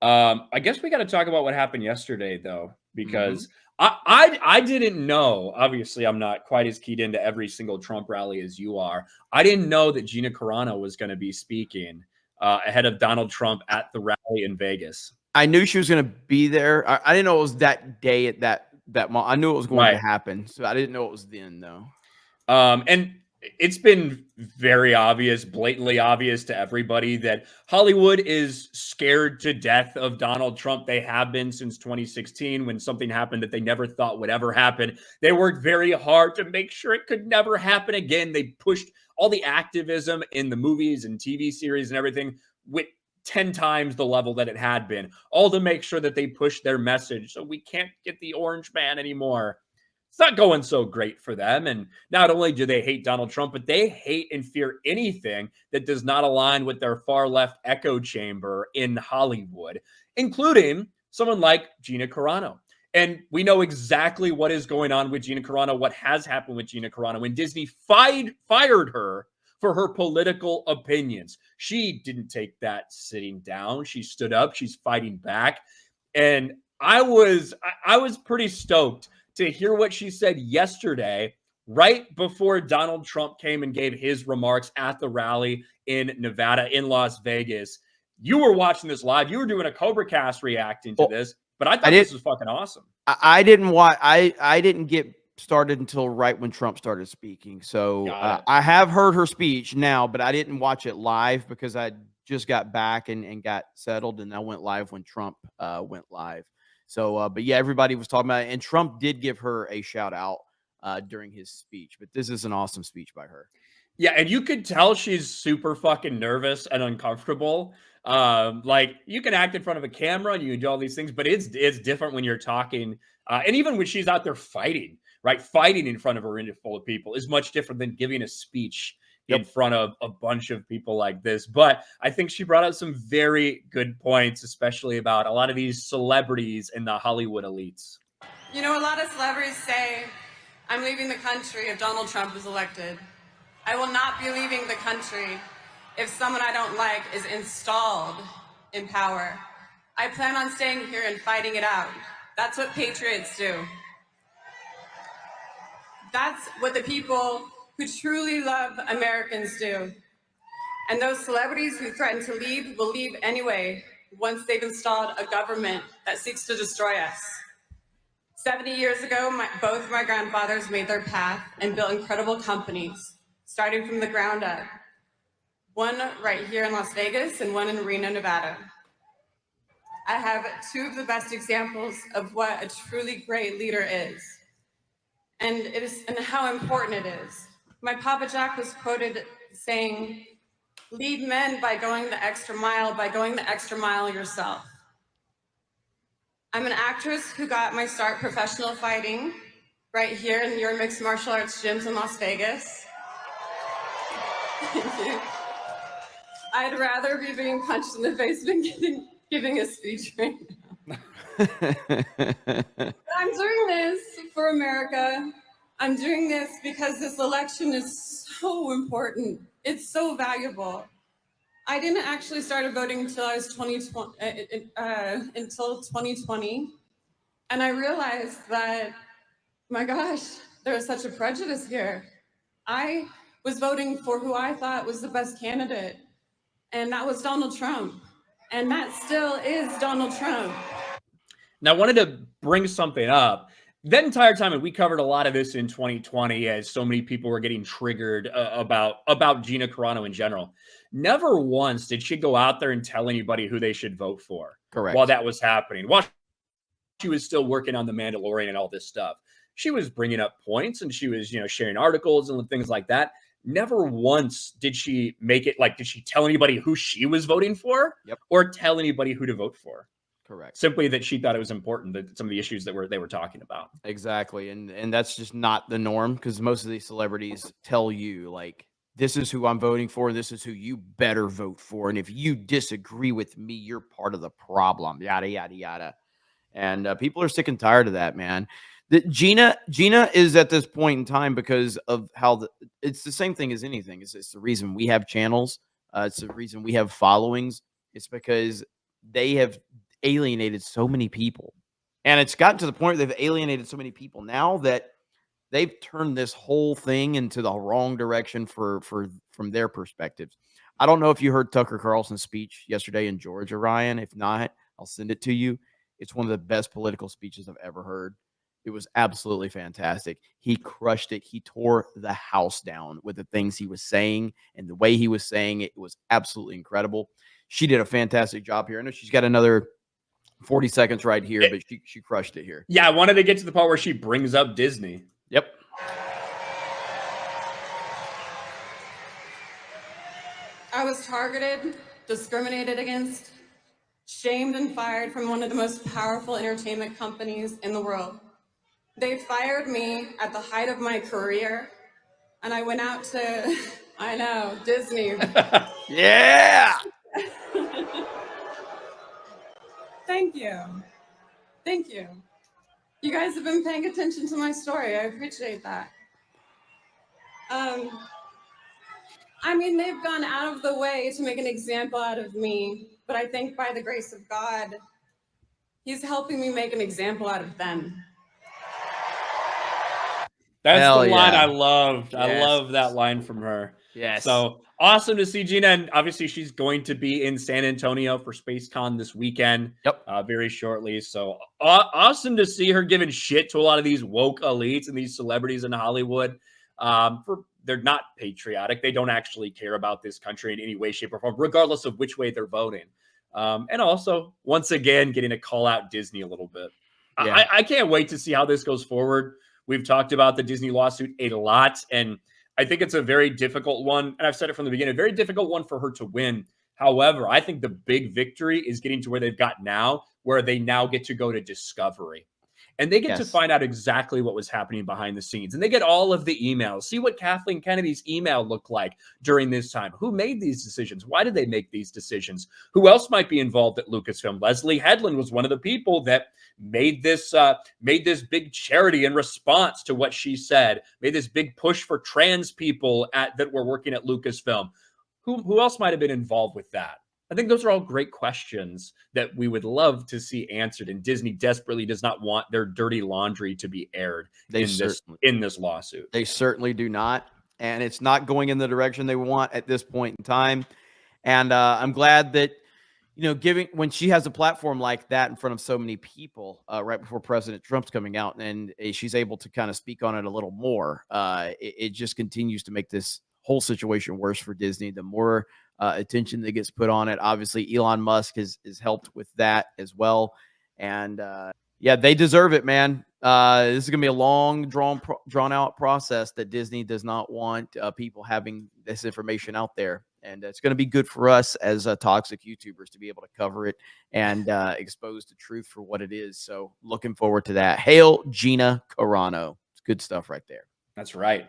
I guess we got to talk about what happened yesterday, though, Hmm. because I didn't know. Obviously, I'm not quite as keyed into every single Trump rally as you are. I didn't know that Gina Carano was going to be speaking ahead of Donald Trump at the rally in Vegas. I knew she was going to be there. I didn't know it was that day at that moment. I knew it was going to Right. happen, so I didn't know it was then though. And it's been very obvious, blatantly obvious to everybody that Hollywood is scared to death of Donald Trump. They have been since 2016 when something happened that they never thought would ever happen. They worked very hard to make sure it could never happen again. They pushed all the activism in the movies and TV series and everything with 10 times the level that it had been, all to make sure that they pushed their message. So we can't get the orange man anymore. It's not going so great for them. And not only do they hate Donald Trump, but they hate and fear anything that does not align with their far left echo chamber in Hollywood, including someone like Gina Carano. And we know exactly what is going on with Gina Carano, what has happened with Gina Carano when Disney fired her for her political opinions. She didn't take that sitting down. She stood up. She's fighting back. And I was pretty stoked to hear what she said yesterday, right before Donald Trump came and gave his remarks at the rally in Nevada, in Las Vegas. You were watching this live. You were doing a Cobra Cast reacting to Well, this, but I I thought did. this was fucking awesome. I didn't watch. I didn't get started until right when Trump started speaking. So Got it. I have heard her speech now, but I didn't watch it live because I just got back and got settled, and I went live when Trump went live. So, but yeah, everybody was talking about it, and Trump did give her a shout out during his speech. But this is an awesome speech by her. Yeah, and you could tell she's super fucking nervous and uncomfortable. Like you can act in front of a camera and you can do all these things, but it's different when you're talking. And even when she's out there fighting, right? Fighting in front of a room full of people is much different than giving a speech in Yep. front of a bunch of people like this. But I think she brought up some very good points, especially about a lot of these celebrities and the Hollywood elites. You know, a lot of celebrities say, I'm leaving the country if Donald Trump is elected. I will not be leaving the country if someone I don't like is installed in power. I plan on staying here and fighting it out. That's what patriots do. That's what the people who truly love Americans do. And those celebrities who threaten to leave will leave anyway once they've installed a government that seeks to destroy us. 70 years ago, both of my grandfathers made their path and built incredible companies, starting from the ground up. One right here in Las Vegas and one in Reno, Nevada. I have two of the best examples of what a truly great leader is, and how important it is. My Papa Jack was quoted saying, lead men by going the extra mile yourself. I'm an actress who got my start professional fighting right here in your mixed martial arts gyms in Las Vegas. Thank you. I'd rather be being punched in the face than giving a speech right now. But I'm doing this for America. I'm doing this because this election is so important. It's so valuable. I didn't actually start voting until I was 2020, and I realized that, my gosh, there was such a prejudice here. I was voting for who I thought was the best candidate, and that was Donald Trump, and that still is Donald Trump. Now, I wanted to bring something up. That entire time, and we covered a lot of this in 2020, as so many people were getting triggered about Gina Carano in general. Never once did she go out there and tell anybody who they should vote for while Correct. that was happening. While she was still working on the Mandalorian and all this stuff, she was bringing up points and she was, sharing articles and things like that. Never once did she make it like, did she tell anybody who she was voting for Yep. or tell anybody who to vote for? Correct. Simply that she thought it was important that some of the issues that they were talking about. Exactly. And that's just not the norm because most of these celebrities tell you like this is who I'm voting for, this is who you better vote for. And if you disagree with me, you're part of the problem. Yada yada yada. And people are sick and tired of that, man. Gina is at this point in time because of how it's the same thing as anything. It's the reason we have channels. It's the reason we have followings. It's because they have alienated so many people. And it's gotten to the point where they've alienated so many people now that they've turned this whole thing into the wrong direction from their perspectives. I don't know if you heard Tucker Carlson's speech yesterday in Georgia, Ryan. If not, I'll send it to you. It's one of the best political speeches I've ever heard. It was absolutely fantastic. He crushed it. He tore the house down with the things he was saying and the way he was saying it. It was absolutely incredible. She did a fantastic job here. I know she's got another 40 seconds right here, but she crushed it here. Yeah, I wanted to get to the part where she brings up Disney. Yep. I was targeted, discriminated against, shamed and fired from one of the most powerful entertainment companies in the world. They fired me at the height of my career, and I went out to, I know, Disney. Yeah. Thank you. Thank you. You guys have been paying attention to my story. I appreciate that. I mean, they've gone out of the way to make an example out of me, but I think by the grace of God, He's helping me make an example out of them. That's Hell the line yeah. I loved. Yes. I love that line from her. Yes. So awesome to see Gina. And obviously, she's going to be in San Antonio for SpaceCon this weekend. Yep. Very shortly. So awesome to see her giving shit to a lot of these woke elites and these celebrities in Hollywood. They're not patriotic. They don't actually care about this country in any way, shape, or form, regardless of which way they're voting. And also, once again, getting to call out Disney a little bit. Yeah. I can't wait to see how this goes forward. We've talked about the Disney lawsuit a lot, and I think it's a very difficult one. And I've said it from the beginning, a very difficult one for her to win. However, I think the big victory is getting to where they've got now, where they now get to go to discovery. And they get to find out exactly what was happening behind the scenes. And they get all of the emails. See what Kathleen Kennedy's email looked like during this time. Who made these decisions? Why did they make these decisions? Who else might be involved at Lucasfilm? Leslie Headland was one of the people that made this big charity in response to what she said, made this big push for trans people that were working at Lucasfilm. Who else might have been involved with that? I think those are all great questions that we would love to see answered, and Disney desperately does not want their dirty laundry to be aired in this lawsuit. They certainly do not, and it's not going in the direction they want at this point in time. And I'm glad that, when she has a platform like that in front of so many people right before President Trump's coming out, and she's able to kind of speak on it a little more, it just continues to make this whole situation worse for Disney. The more attention that gets put on it. Obviously, Elon Musk has helped with that as well. And yeah, they deserve it, man. This is going to be a long, drawn out process that Disney does not want people having this information out there. And it's going to be good for us as toxic YouTubers to be able to cover it and expose the truth for what it is. So looking forward to that. Hail Gina Carano. It's good stuff right there. That's right.